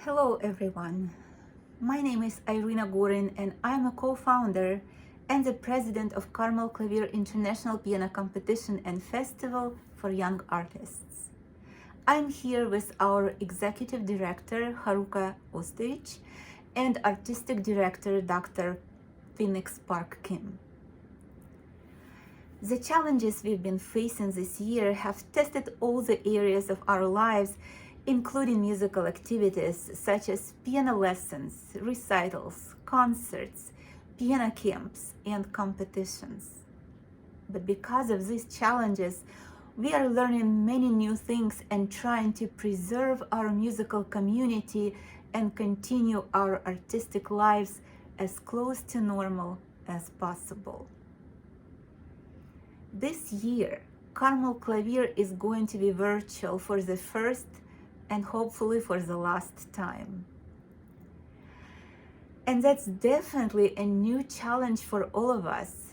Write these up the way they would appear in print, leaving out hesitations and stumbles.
Hello everyone. My name is Irina Gorin and I'm a co-founder and the president of Carmel Klavier International Piano Competition and Festival for Young Artists. I'm here with our executive director Haruka Ostojich and artistic director Dr. Phoenix Park Kim. The challenges we've been facing this year have tested all the areas of our lives, including musical activities such as piano lessons, recitals, concerts, piano camps, and competitions. But because of these challenges, we are learning many new things and trying to preserve our musical community and continue our artistic lives as close to normal as possible. This year, Carmel Klavier is going to be virtual for the first and hopefully for the last time. And that's definitely a new challenge for all of us,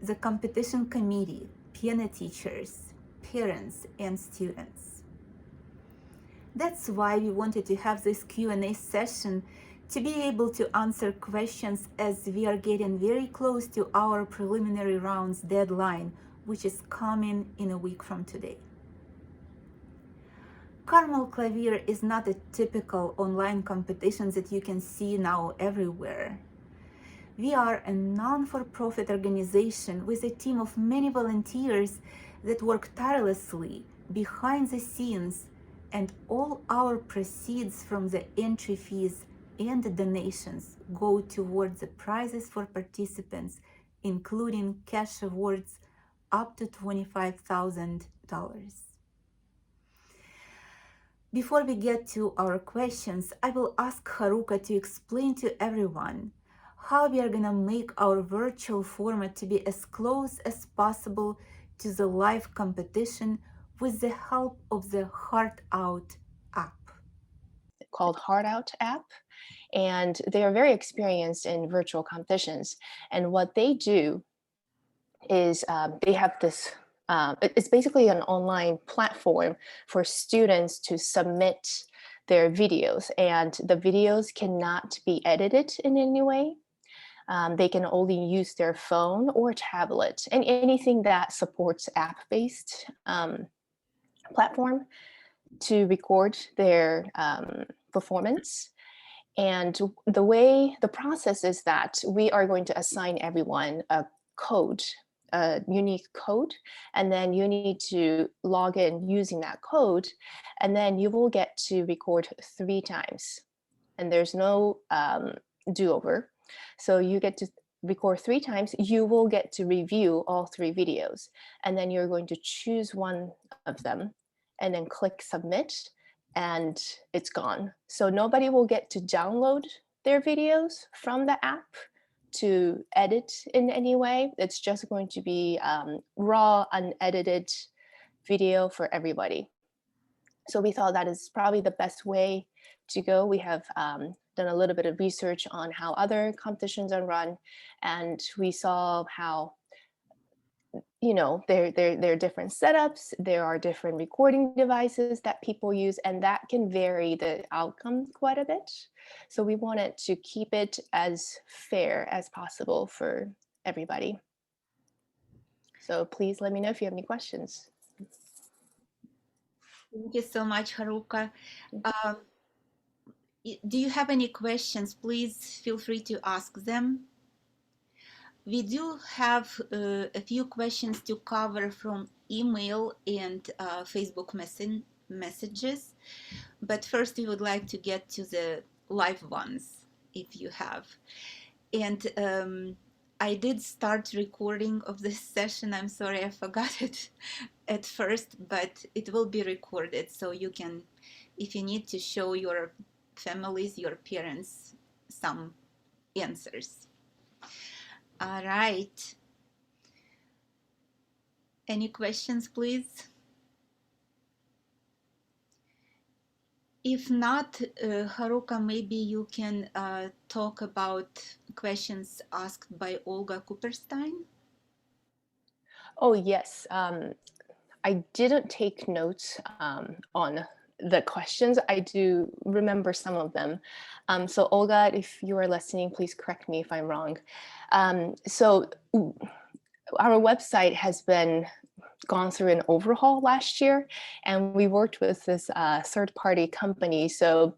the competition committee, piano teachers, parents, and students. That's why we wanted to have this Q&A session to be able to answer questions as we are getting very close to our preliminary rounds deadline, which is coming in a week from today. Carmel Klavier is not a typical online competition that you can see now everywhere. We are a non-for-profit organization with a team of many volunteers that work tirelessly behind the scenes, and all our proceeds from the entry fees and the donations go towards the prizes for participants, including cash awards up to $25,000. Before we get to our questions, I will ask Haruka to explain to everyone how we are going to make our virtual format to be as close as possible to the live competition with the help of the Heart Out app. Called Heart Out app, and they are very experienced in virtual competitions. And what they do is they have this, it's basically an online platform for students to submit their videos, and the videos cannot be edited in any way. They can only use their phone or tablet and anything that supports app-based platform to record their performance. And the process is that we are going to assign everyone a code, a unique code, and then you need to log in using that code, and then you will get to record 3 times, and there's no do-over. So you get to record 3 times. You will get to review all 3 videos, and then you're going to choose one of them and then click submit, and it's gone. So nobody will get to download their videos from the app to edit in any way. It's just going to be raw, unedited video for everybody. So we thought that is probably the best way to go. We have done a little bit of research on how other competitions are run, and we saw how there are different setups, there are different recording devices that people use, and that can vary the outcome quite a bit. So we wanted to keep it as fair as possible for everybody. So please let me know if you have any questions. Thank you so much, Haruka. Do you have any questions? Please feel free to ask them. We do have a few questions to cover from email and Facebook messages, but first we would like to get to the live ones, if you have. And I did start recording of this session. I'm sorry I forgot it at first, but it will be recorded, so you can, if you need to show your families, your parents, some answers. All right. Any questions, please? If not, Haruka, maybe you can talk about questions asked by Olga Cooperstein. Oh, yes. I didn't take notes on the questions. I do remember some of them. So Olga, if you are listening, please correct me if I'm wrong. So our website has been gone through an overhaul last year, and we worked with this third-party company. So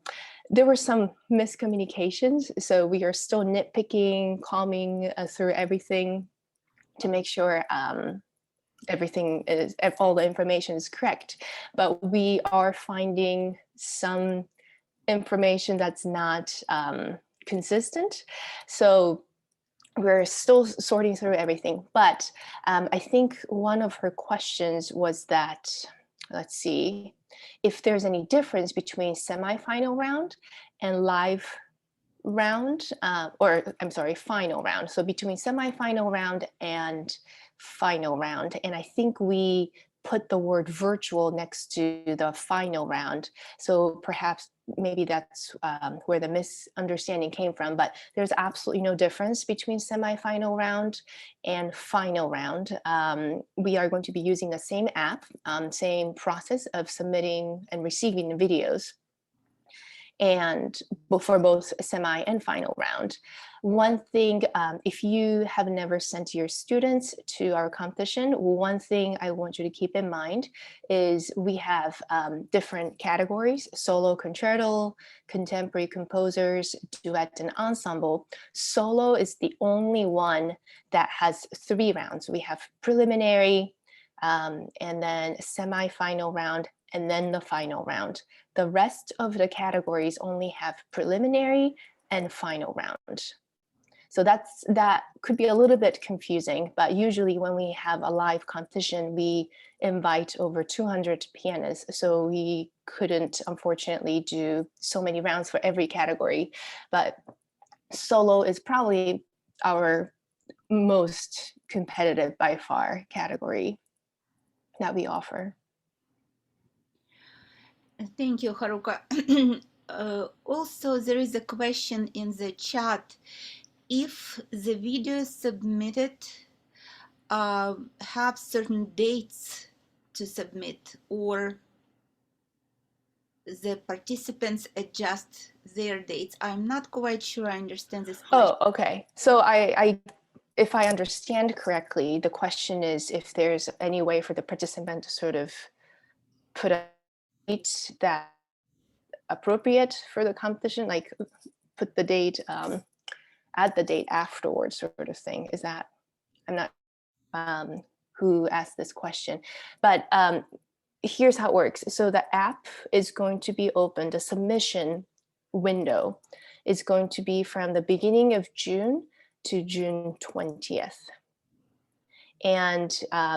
there were some miscommunications. So we are still nitpicking, combing through everything to make sure everything is, all the information is correct. But we are finding some information that's not consistent. So we're still sorting through everything. But I think one of her questions was that, let's see, if there's any difference between semifinal round and live round, or I'm sorry, final round. So between semifinal round and final round. And I think we put the word virtual next to the final round. So perhaps maybe that's where the misunderstanding came from, but there's absolutely no difference between semifinal round and final round. We are going to be using the same app, same process of submitting and receiving the videos, and for both semi and final round. One thing, if you have never sent your students to our competition, one thing I want you to keep in mind is we have different categories: solo, concerto, contemporary composers, duet, and ensemble. Solo is the only one that has 3 rounds. We have preliminary, and then semi-final round, and then the final round. The rest of the categories only have preliminary and final round. So that could be a little bit confusing, but usually when we have a live competition, we invite over 200 pianists. So we couldn't, unfortunately, do so many rounds for every category. But solo is probably our most competitive by far category that we offer. Thank you, Haruka. Also, there is a question in the chat. If the video submitted have certain dates to submit, or the participants adjust their dates, I'm not quite sure I understand this question. Oh, okay. So if I understand correctly, the question is if there's any way for the participant to sort of put a date that appropriate for the competition, like put the date, add the date afterwards, sort of thing. Is that, I'm not who asked this question, but here's how it works. So the app is going to be open. The submission window is going to be from the beginning of June to June 20th. And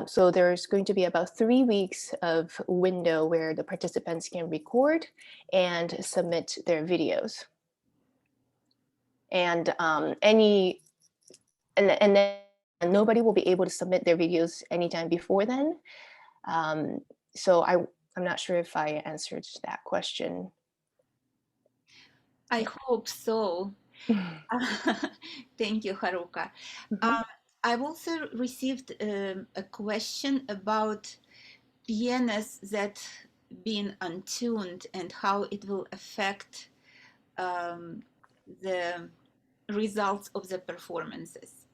so there's going to be about 3 weeks of window where the participants can record and submit their videos. And and then nobody will be able to submit their videos anytime before then. So I'm not sure if I answered that question. I hope so. Thank you, Haruka. I've also received a question about pianos that been untuned and how it will affect the results of the performances.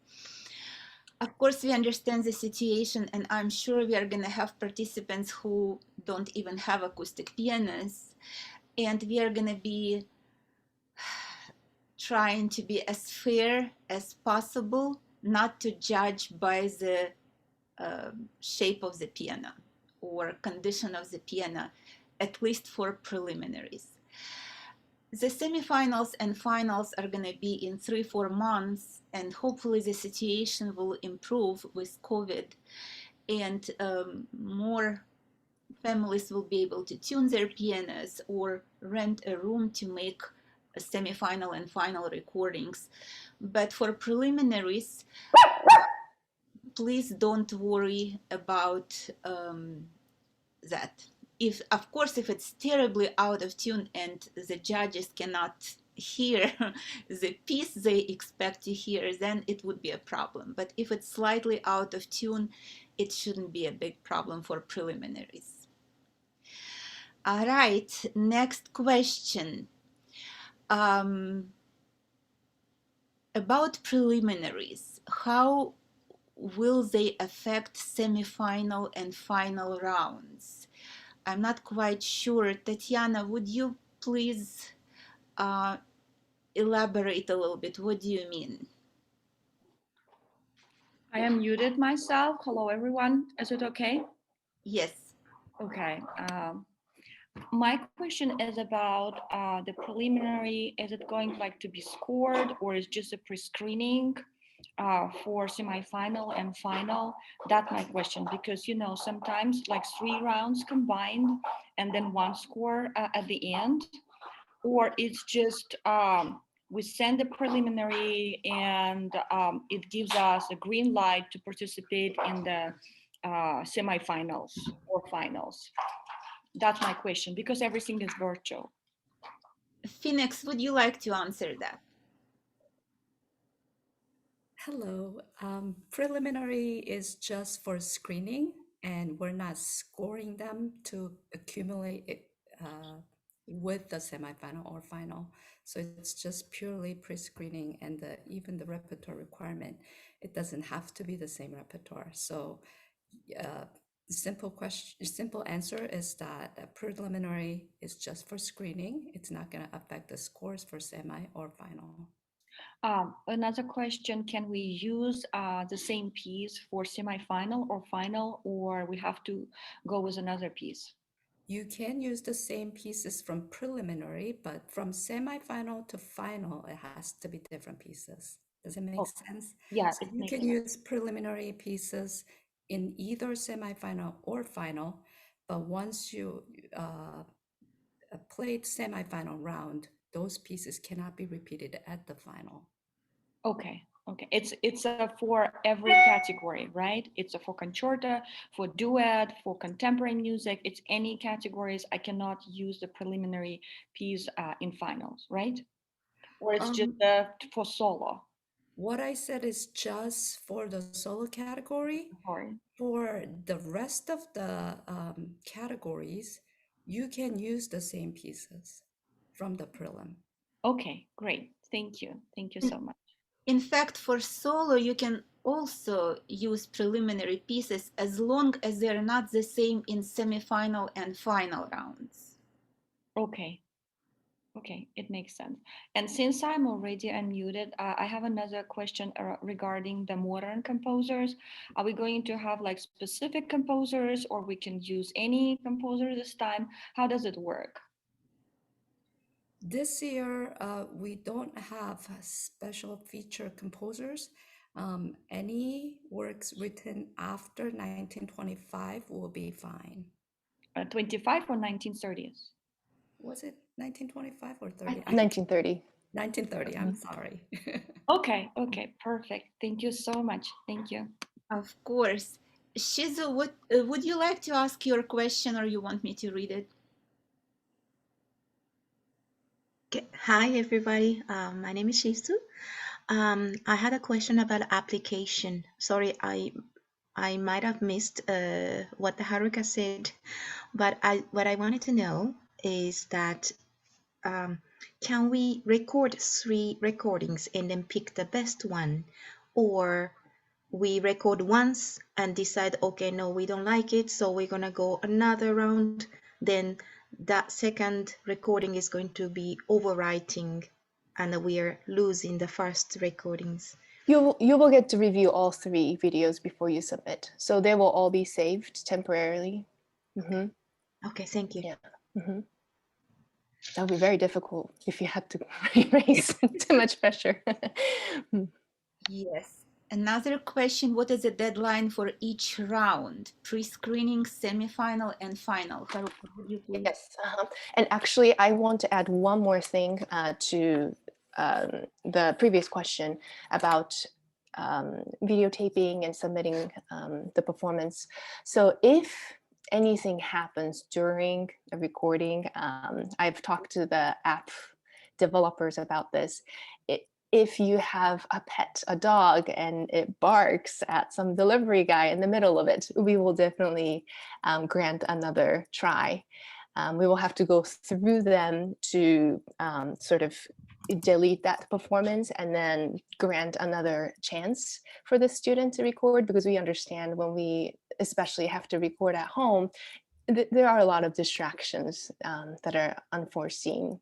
Of course, we understand the situation, and I'm sure we are going to have participants who don't even have acoustic pianos, and we are going to be trying to be as fair as possible, not to judge by the shape of the piano or condition of the piano, at least for preliminaries. The semifinals and finals are going to be in 3-4 months, and hopefully the situation will improve with COVID, and more families will be able to tune their pianos or rent a room to make a semifinal and final recordings. But for preliminaries, please don't worry about that. If, of course, if it's terribly out of tune and the judges cannot hear the piece they expect to hear, then it would be a problem. But if it's slightly out of tune, it shouldn't be a big problem for preliminaries. All right, next question. About preliminaries, how will they affect semifinal and final rounds? I'm not quite sure. Tatiana, would you please elaborate a little bit? What do you mean? I am muted myself. Hello, everyone. Is it okay? Yes. Okay. My question is about the preliminary. Is it going like to be scored, or is just a pre-screening for semifinal and final? That's my question, because sometimes like 3 rounds combined and then one score at the end, or it's just we send the preliminary and it gives us a green light to participate in the semifinals or finals. That's my question, because everything is virtual. Phoenix, would you like to answer that? Hello. Preliminary is just for screening, and we're not scoring them to accumulate it with the semifinal or final. So it's just purely pre-screening, and even the repertoire requirement, it doesn't have to be the same repertoire. So simple answer is that a preliminary is just for screening. It's not going to affect the scores for semi or final. Another question, can we use the same piece for semifinal or final, or we have to go with another piece? You can use the same pieces from preliminary, but from semifinal to final, it has to be different pieces. Does it make sense? Yeah, So it you makes can sense. use preliminary pieces in either semifinal or final, but once you played semifinal round, those pieces cannot be repeated at the final. Okay, okay. It's for every category, right? It's for concerto, for duet, for contemporary music. It's any categories. I cannot use the preliminary piece in finals, right? Or it's just for solo. What I said is just for the solo category. Sorry. For the rest of the categories, you can use the same pieces from the prelim. Okay, great. Thank you. Thank you so much. In fact, for solo, you can also use preliminary pieces as long as they're not the same in semifinal and final rounds. Okay. Okay, it makes sense. And since I'm already unmuted, I have another question regarding the modern composers. Are we going to have like specific composers, or we can use any composer this time? How does it work? This year, we don't have special feature composers. Any works written after 1925 will be fine. 25 or 1930s? Was it 1925 or 30? 1930. 1930, I'm sorry. Okay, okay, perfect. Thank you so much. Thank you. Of course. Shizu, would you like to ask your question, or you want me to read it? Okay. Hi, everybody. My name is Shizu. I had a question about application. Sorry, I might have missed what the Haruka said, but what I wanted to know is that can we record 3 recordings and then pick the best one, or we record once and decide, okay, no, we don't like it, so we're gonna go another round, then that second recording is going to be overwriting and we are losing the first recordings? You will get to review all 3 videos before you submit. So they will all be saved temporarily. Okay, thank you. Yeah. That would be very difficult if you had to erase too much pressure. Yes. Another question, what is the deadline for each round? Pre-screening, semifinal, and final. Haruka, would you please? Yes. And actually, I want to add one more thing to the previous question about videotaping and submitting the performance. So if anything happens during a recording, I've talked to the app developers about this. If you have a pet, a dog, and it barks at some delivery guy in the middle of it, we will definitely grant another try. we will have to go through them to sort of delete that performance and then grant another chance for the student to record, because we understand when we especially have to record at home, there are a lot of distractions that are unforeseen.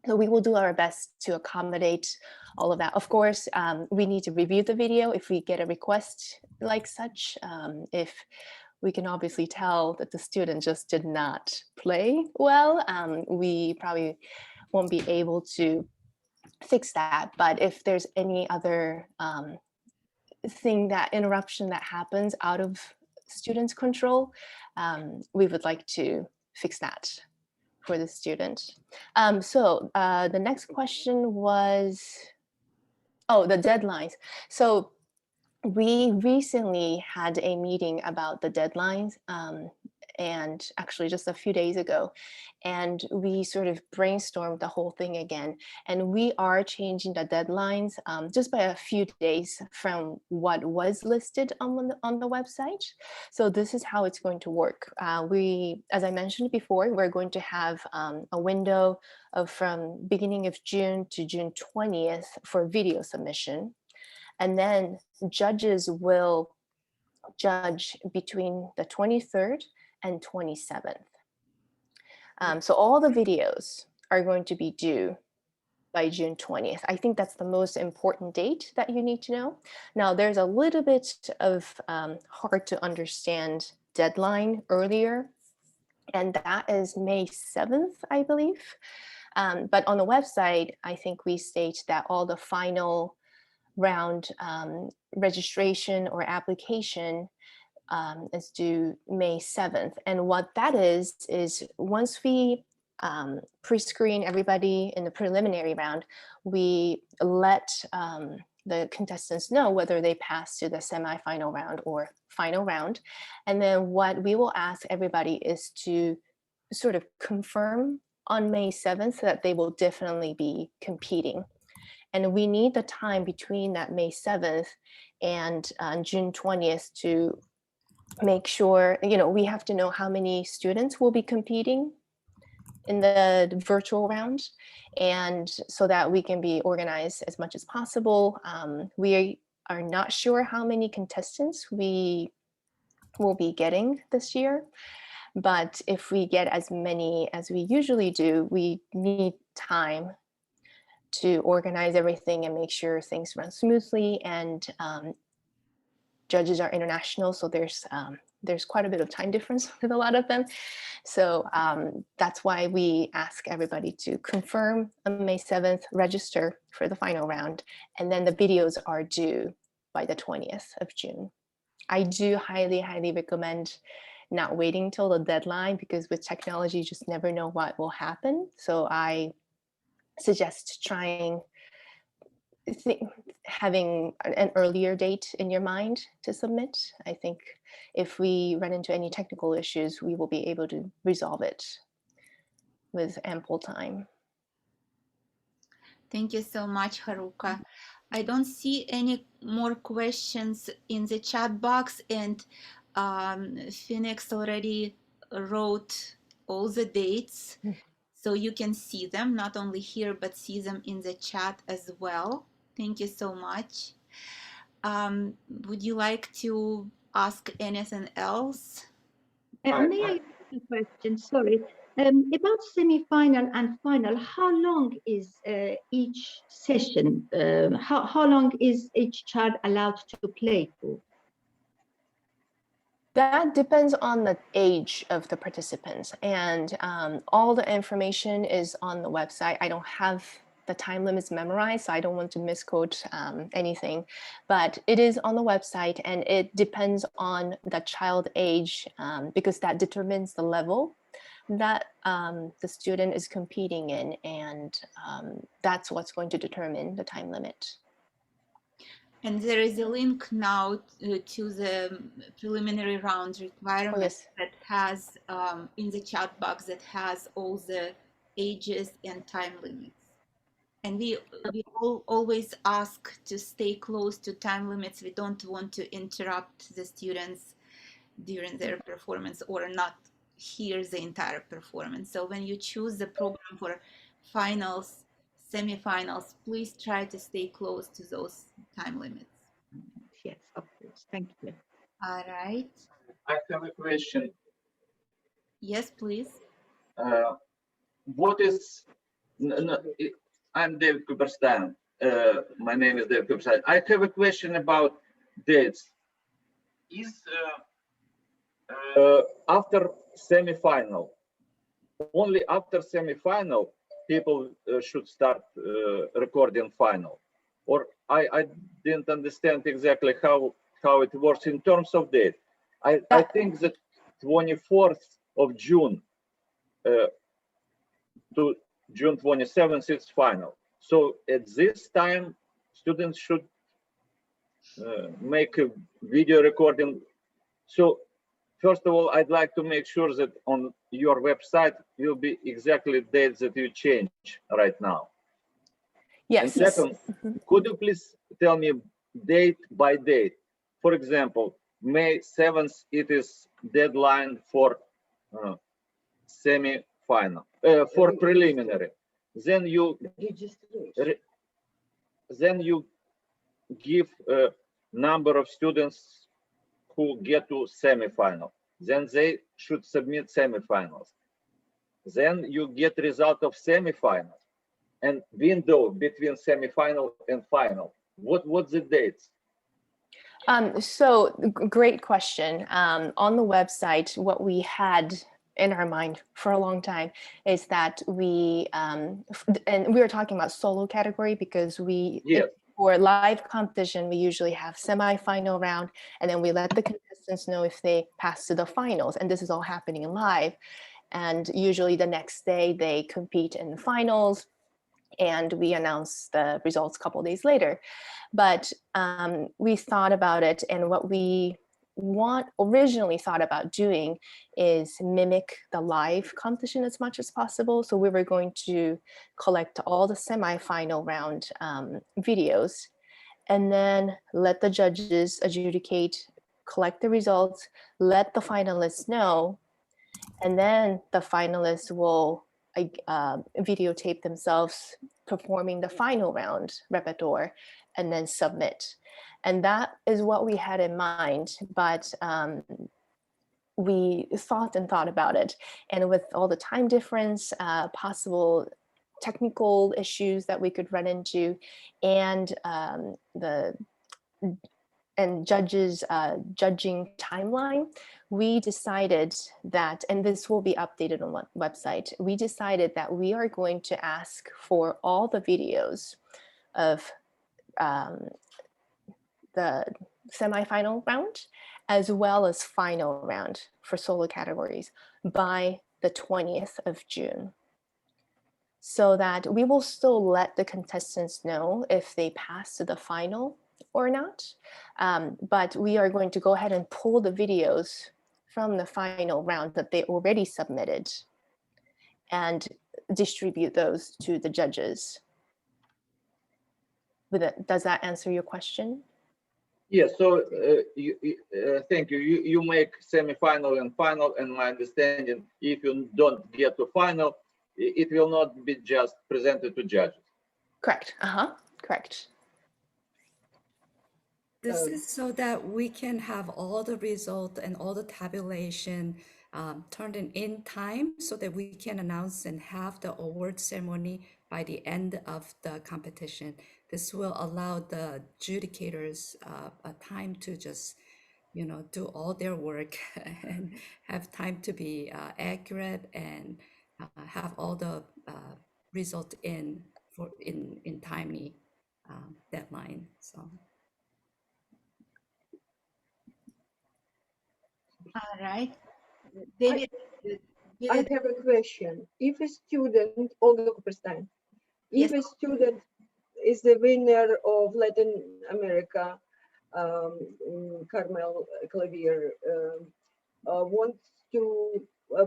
So we will do our best to accommodate all of that. Of course, we need to review the video if we get a request like such. If we can obviously tell that the student just did not play well, we probably won't be able to fix that. But if there's any other interruption that happens out of students' control, we would like to fix that for the student. So the next question was, the deadlines. So we recently had a meeting about the deadlines, and actually just a few days ago, and we sort of brainstormed the whole thing again, and we are changing the deadlines just by a few days from what was listed on the website. So this is how it's going to work. As I mentioned before, we're going to have a window of from beginning of June to June 20th for video submission. And then judges will judge between the 23rd and 27th. So all the videos are going to be due by June 20th. I think that's the most important date that you need to know. Now, there's a little bit of hard to understand deadline earlier, and that is May 7th, I believe. But on the website, I think we state that all the final round registration or application is due May 7th. And what that is once we pre-screen everybody in the preliminary round, we let the contestants know whether they pass to the semifinal round or final round. And then what we will ask everybody is to sort of confirm on May 7th that they will definitely be competing. And we need the time between that May 7th and June 20th to make sure, we have to know how many students will be competing in the virtual round, and so that we can be organized as much as possible. We are not sure how many contestants we will be getting this year, but if we get as many as we usually do, we need time to organize everything and make sure things run smoothly. And judges are international, so there's quite a bit of time difference with a lot of them. So that's why we ask everybody to confirm on May 7th, register for the final round, and then the videos are due by the 20th of June. I do highly, highly recommend not waiting till the deadline, because with technology, you just never know what will happen. So I suggest having an earlier date in your mind to submit. I think if we run into any technical issues, we will be able to resolve it with ample time. Thank you so much, Haruka. I don't see any more questions in the chat box, and Phoenix already wrote all the dates, so you can see them, not only here, but see them in the chat as well. Thank you so much. Would you like to ask anything else? May I ask a question? Sorry. About semi-final and final, how long is each session? How long is each child allowed to play for? That depends on the age of the participants, and all the information is on the website. I don't have the time limits memorized, so I don't want to misquote anything, but it is on the website, and it depends on the child age, because that determines the level that the student is competing in, and that's what's going to determine the time limit. And there is a link now to the preliminary round requirements that has in the chat box that has all the ages and time limits. And we always ask to stay close to time limits. We don't want to interrupt the students during their performance or not hear the entire performance. So when you choose the program for finals, semifinals, please try to stay close to those time limits. Yes, of course. Thank you. All right. I have a question. Yes, please. What is, I'm David Cooperstein. My name is David Cooperstein. I have a question about dates. Is after semifinal, only after semifinal, people should start recording final? Or I didn't understand exactly how it works in terms of date. I think that 24th of June to June 27th, it's final. So at this time, students should make a video recording. So first of all, I'd like to make sure that on your website will be exactly dates that you change right now. Yes. And second, could you please tell me date by date? For example, May 7th, it is deadline for semi-final, for preliminary. Then you give a number of students who get to semi-final. Then they should submit semi-finals. Then you get result of semi-finals and window between semi-final and final. What's the dates? So great question. On the website, what we had in our mind for a long time is that we, and we were talking about solo category because for live competition, we usually have semi-final round, and then we let the contestants know if they pass to the finals. And this is all happening live. And usually the next day they compete in finals, and we announce the results a couple days later. But we thought about it, and what we originally thought about doing is mimic the live competition as much as possible. So we were going to collect all the semi-final round videos, and then let the judges adjudicate, collect the results, let the finalists know, and then the finalists will videotape themselves performing the final round repertoire and then submit. And that is what we had in mind, but we thought about it. And with all the time difference, possible technical issues that we could run into, and judges judging timeline, we decided that, and this will be updated on the website, we decided that we are going to ask for all the videos of the semifinal round as well as final round for solo categories by the 20th of June. So that we will still let the contestants know if they pass to the final or not. But we are going to go ahead and pull the videos from the final round that they already submitted and distribute those to the judges. Does that answer your question? Yes, so thank you. You make semi-final and final, and my understanding, if you don't get to final, it will not be just presented to judges. Correct. Correct. This is so that we can have all the result and all the tabulation turned in time so that we can announce and have the award ceremony by the end of the competition. This will allow the adjudicators a time to just, do all their work and have time to be accurate and have all the result in timely deadline. So. All right. David, I have a question. If a student, Olga Cooperstein, if a student is the winner of Latin America, Carmel Klavier, wants to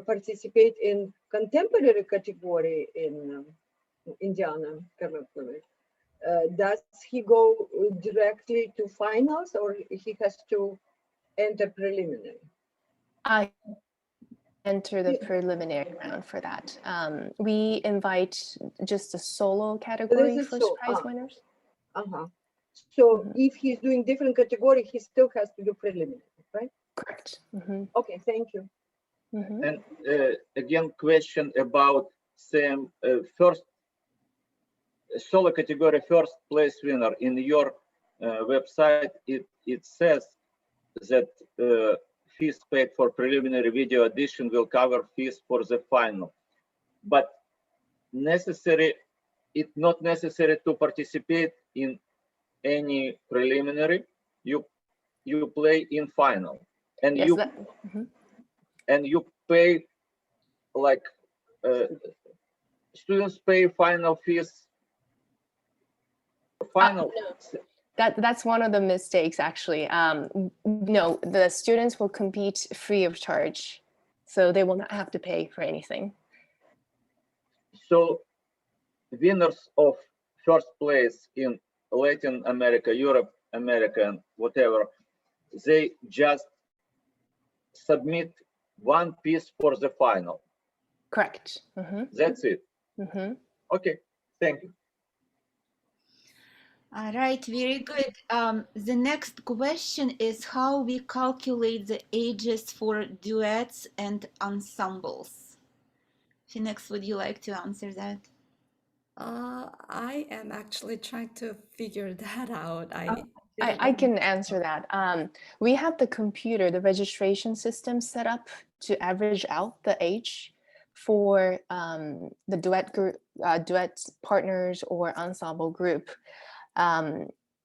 participate in contemporary category in Indiana, Carmel Klavier, does he go directly to finals or he has to enter preliminary? enter the preliminary round for that. We invite just the solo category This is first so, prize winners. So if he's doing different category, he still has to do preliminary, right? Correct. Okay, thank you. And again, question about same first solo category first place winner. In your website, it says that fees paid for preliminary video audition will cover fees for the final, but it's not necessary to participate in any preliminary. You play in final, and Yes, and you pay like students pay final fees. Final. No. That's one of the mistakes, actually. No, the students will compete free of charge, so they will not have to pay for anything. So winners of first place in Latin America, Europe, America, and whatever, they just submit one piece for the final. Correct. That's it. Okay, thank you. All right, very good. The next question is how we calculate the ages for duets and ensembles. Phoenix, would you like to answer that? I am actually trying to figure that out. I can answer that. We have the computer, the registration system set up to average out the age for the duet group, duet partners or ensemble group.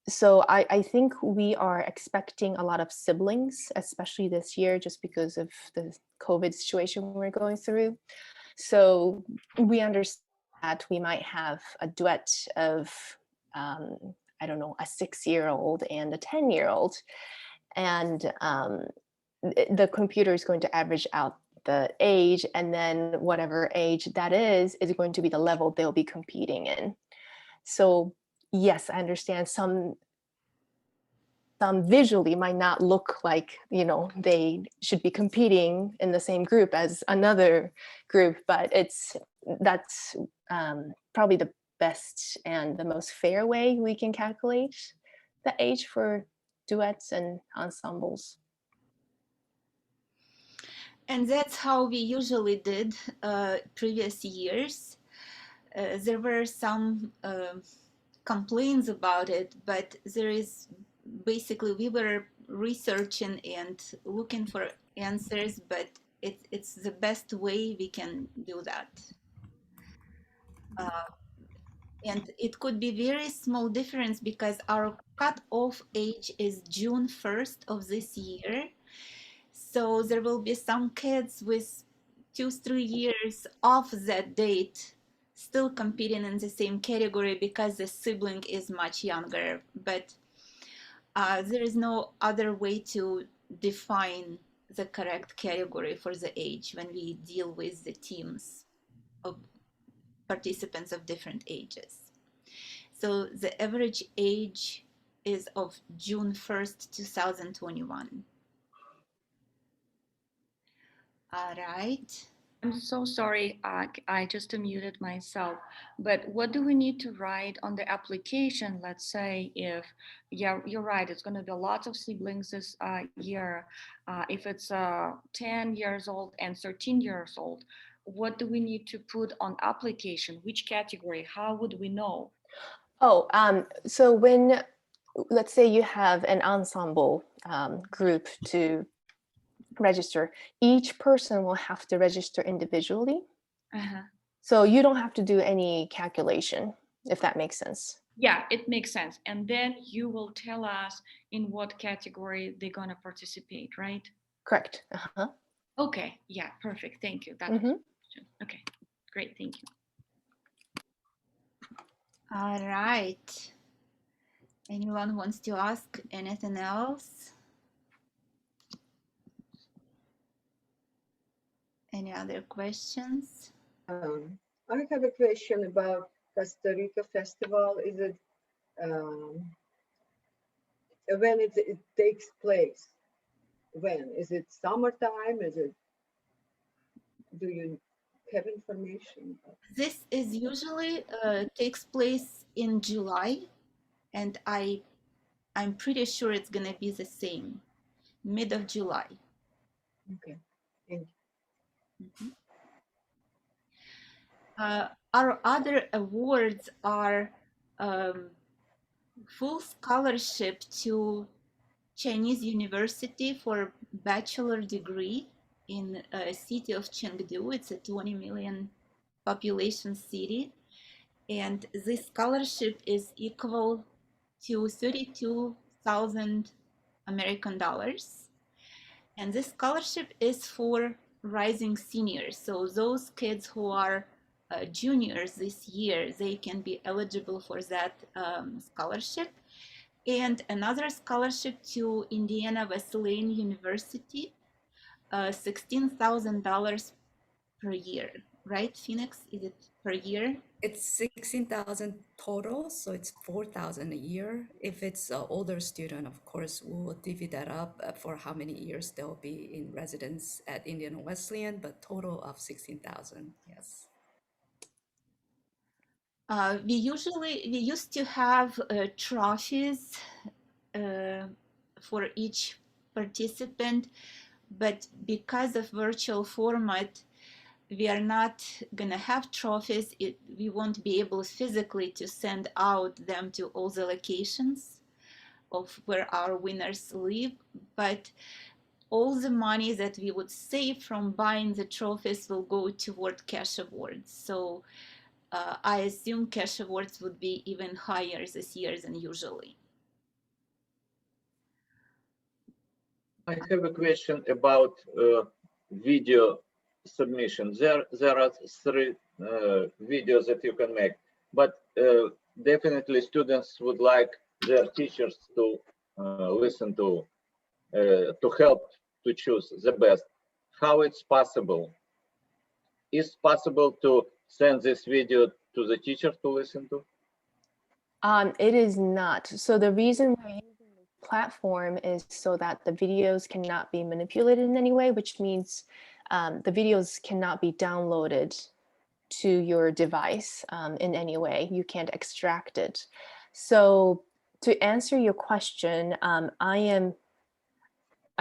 So I think we are expecting a lot of siblings, especially this year, just because of the COVID situation we're going through. So we understand that we might have a duet of, I don't know, a 6-year-old and a 10-year-old. And the computer is going to average out the age, and then whatever age that is going to be the level they'll be competing in. So yes, I understand some visually might not look like, they should be competing in the same group as another group, but that's probably the best and the most fair way we can calculate the age for duets and ensembles. And that's how we usually did previous years. There were some complaints about it, but there is basically, we were researching and looking for answers, but it's the best way we can do that. And it could be very small difference because our cutoff age is June 1st of this year. So there will be some kids with 2-3 years off that date still competing in the same category because the sibling is much younger. But there is no other way to define the correct category for the age when we deal with the teams of participants of different ages. So the average age is of June 1st, 2021. All right. I'm so sorry, I just muted myself, but what do we need to write on the application? Let's say if, yeah, you're right, it's gonna be lots of siblings this year. If it's 10 years old and 13 years old, what do we need to put on application? Which category? How would we know? Oh, so when, let's say you have an ensemble group to register, each person will have to register individually. So you don't have to do any calculation, if that makes sense. Yeah, it makes sense. And then you will tell us in what category they're gonna participate, right? Correct. Okay, yeah, perfect. Thank you. That was my question. Okay, great, thank you. All right. Anyone wants to ask anything else? Any other questions? I have a question about Costa Rica Festival. Is it when it takes place? When is it? Summertime? Is it Do you have information? This is usually takes place in July, and I'm pretty sure it's gonna be the same, mid of July. Okay, thank you. Our other awards are full scholarship to Chinese University for bachelor degree in a city of Chengdu. It's a 20 million population city. And this scholarship is equal to 32,000 American dollars. And this scholarship is for rising seniors. So those kids who are juniors this year, they can be eligible for that scholarship. And another scholarship to Indiana Wesleyan University, $16,000 per year, right, Phoenix? Is it per year? It's 16,000 total, so it's 4,000 a year. If it's an older student, of course, we'll divvy that up for how many years they'll be in residence at Indiana Wesleyan, but total of 16,000, yes. We used to have trophies for each participant, but because of virtual format, we are not gonna have trophies. We won't be able physically to send out them to all the locations of where our winners live, but all the money that we would save from buying the trophies will go toward cash awards. So I assume cash awards would be even higher this year than usually. I have a question about video submission. There are three videos that you can make, but definitely students would like their teachers to listen to help to choose the best. How it's possible? Is possible to send this video to the teacher to listen to? It is not. So the reason we're using this platform is so that the videos cannot be manipulated in any way, which means the videos cannot be downloaded to your device in any way. You can't extract it. So to answer your question,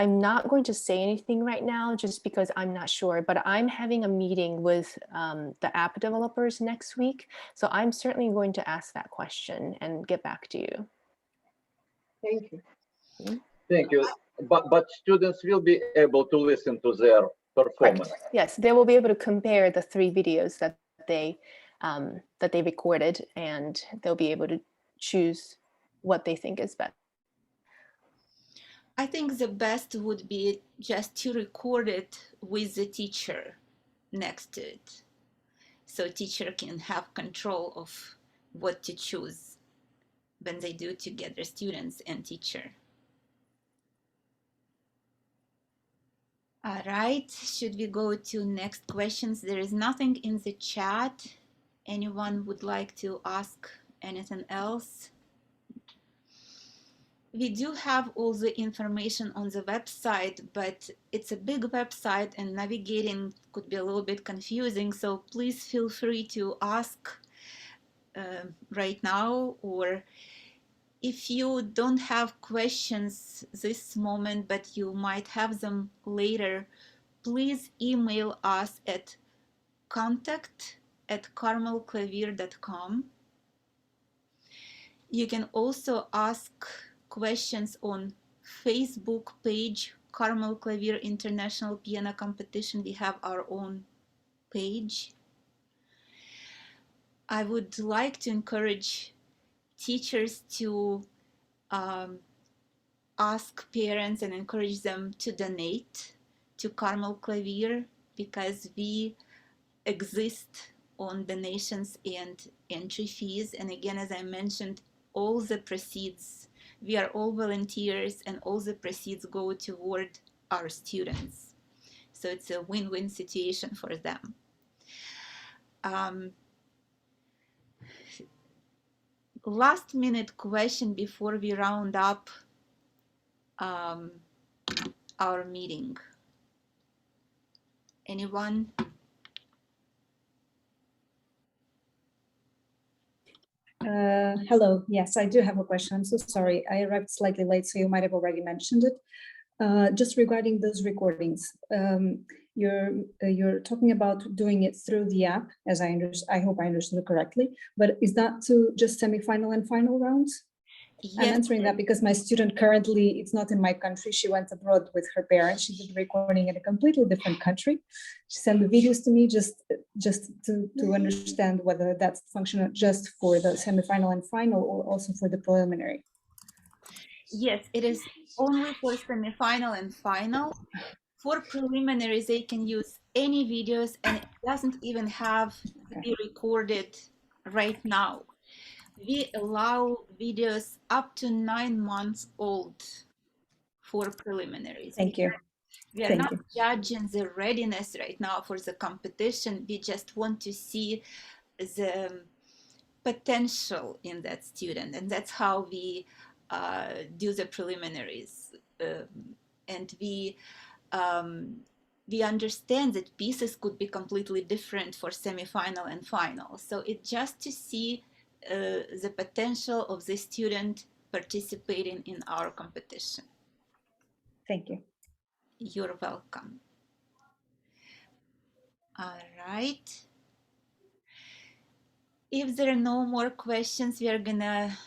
I'm not going to say anything right now just because I'm not sure, but I'm having a meeting with the app developers next week. So I'm certainly going to ask that question and get back to you. Thank you. Thank you. But students will be able to listen to their performance. Correct. Yes, they will be able to compare the three videos that they recorded, and they'll be able to choose what they think is best. I think the best would be just to record it with the teacher next to it. So teacher can have control of what to choose when they do together, students and teacher. All right, should we go to next questions? There is nothing in the chat. Anyone would like to ask anything else? We do have all the information on the website, but it's a big website and navigating could be a little bit confusing. So please feel free to ask right now, or if you don't have questions this moment, but you might have them later, please email us at contact@carmelklavier.com. You can also ask questions on Facebook page, Carmel Klavier International Piano Competition. We have our own page. I would like to encourage teachers to ask parents and encourage them to donate to Carmel Klavier, because we exist on donations and entry fees. And again, as I mentioned, all the proceeds, we are all volunteers, and all the proceeds go toward our students. So it's a win-win situation for them. Last minute question before we round up our meeting. Anyone? Hello. Yes, I do have a question. I'm so sorry. I arrived slightly late, so you might have already mentioned it. Just regarding those recordings, you're talking about doing it through the app, as I hope I understood correctly. But is that to just semifinal and final rounds? Yes. I'm answering that because my student currently, it's not in my country. She went abroad with her parents. She did recording in a completely different country. She sent the videos to me just to understand whether that's functional just for the semifinal and final or also for the preliminary. Yes, it is only for semifinal and final. For preliminaries, they can use any videos, and it doesn't even have to be recorded right now. We allow videos up to 9 months old for preliminaries. Thank you. We are not judging the readiness right now for the competition. We just want to see the potential in that student, and that's how we do the preliminaries. And we understand that pieces could be completely different for semifinal and final. So it's just to see the potential of the student participating in our competition. Thank you. You're welcome. All right. If there are no more questions, we are gonna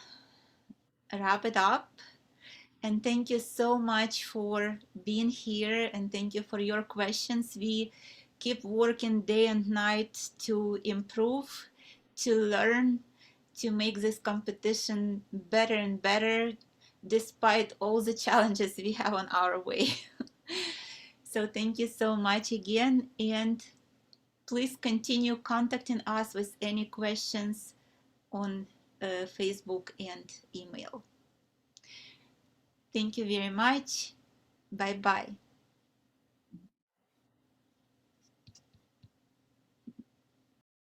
wrap it up. And thank you so much for being here, and thank you for your questions. We keep working day and night to improve, to learn, to make this competition better and better, despite all the challenges we have on our way. So thank you so much again, and please continue contacting us with any questions on Facebook and email. Thank you very much. Bye-bye.